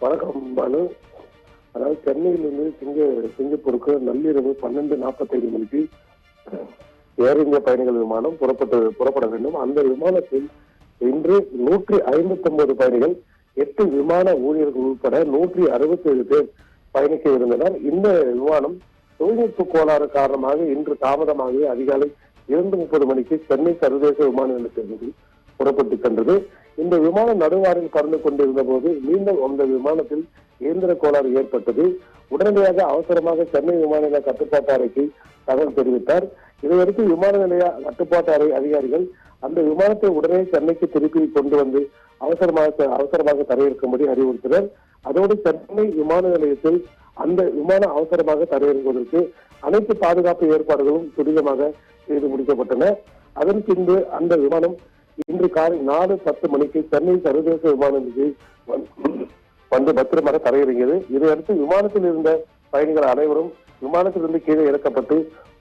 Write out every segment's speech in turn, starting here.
வணக்கம் பாலு. அதாவது சென்னையிலிருந்து சிங்கப்பூருக்கு நள்ளிரவு 12:45 மணிக்கு ஏர் இந்தியா பயணிகள் விமானம் புறப்பட வேண்டும். அந்த விமானத்தில் இன்று 159 பயணிகள், 8 விமான ஊழியர்கள் உட்பட 167 பேர் பயணிக்க இருந்தனர். இந்த விமானம் தொழில்நுட்ப கோளாறு காரணமாக இன்று தாமதமாகி அதிகாலை 2:30 மணிக்கு சென்னை சர்வதேச விமான நிலையத்திலிருந்து புறப்பட்டு சென்றது. இந்த விமானம் நடுவாரில் பறந்து கொண்டிருந்த போது மீண்டும் அந்த விமானத்தில் இயந்திர கோளாறு ஏற்பட்டது. உடனடியாக அவசரமாக சென்னை விமான நிலைய கட்டுப்பாட்டு அறைக்கு தகவல் தெரிவித்தார். இதையடுத்து விமான நிலைய கட்டுப்பாட்டு அறை அதிகாரிகள் அந்த விமானத்தை உடனே சென்னைக்கு திருப்பி கொண்டு வந்து அவசரமாக தரையிறக்கும்படி அறிவுறுத்தினர். அதோடு சென்னை விமான நிலையத்தில் அந்த விமானம் அவசரமாக தரையிறங்குவதற்கு அனைத்து பாதுகாப்பு ஏற்பாடுகளும் துரிதமாக செய்து முடிக்கப்பட்டன. அதன் பின்பு அந்த விமானம் இன்று காலை 4:10 மணிக்கு சென்னை சர்வதேச விமான நிலையத்தில் வந்து பத்திரமாக தரையிறங்கியது. இதையடுத்து விமானத்தில் இருந்த பயணிகள் அனைவரும் விமானத்திலிருந்து கீழே இறக்கப்பட்டு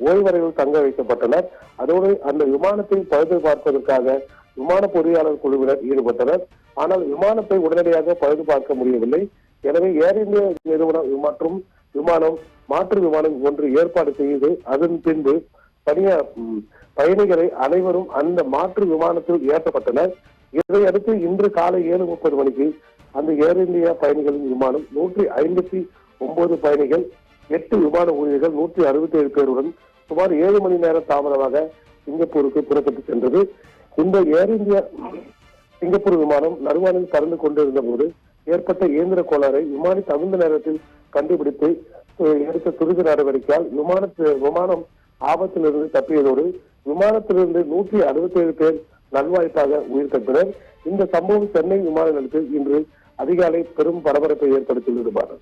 ஓய்வறையில் தங்க வைக்கப்பட்டனர். அதோடு அந்த விமானத்தை பழுது பார்ப்பதற்காக விமான பொறியாளர் குழுவினர் ஈடுபட்டனர். ஆனால் விமானத்தை உடனடியாக பழுது பார்க்க முடியவில்லை. எனவே ஏர் இந்தியா நிறுவனம் மற்றும் விமானம் மாற்று விமானம் ஒன்று ஏற்பாடு செய்து அதன் பின்பு பயணிகளை அனைவரும் அந்த மாற்று விமானத்தில் ஏற்றப்பட்டனர். இதையடுத்து இன்று காலை 7:30 மணிக்கு அந்த ஏர் இந்தியா பயணிகளின் விமானம் 159 பயணிகள், 8 விமான ஊழியர்கள், 167 பேருடன் சுமார் 7 மணி நேரம் தாமதமாக சிங்கப்பூருக்கு புறப்பட்டு சென்றது. இந்த ஏர் இந்தியா சிங்கப்பூர் விமானம் நடுவானில் பறந்து கொண்டிருந்த போது ஏற்பட்ட இயந்திர கோளாறை விமானி தகுந்த நேரத்தில் கண்டுபிடித்து எடுத்த துரித நடவடிக்கையால் விமானம் ஆபத்திலிருந்து தப்பியதோடு விமானத்திலிருந்து 167 பேர் நல்வாய்ப்பாக உயிர் தப்பினர். இந்த சம்பவம் சென்னை விமான நிலையத்தில் இன்று அதிகாலை பெரும் பரபரப்பை ஏற்படுத்தியுள்ளது.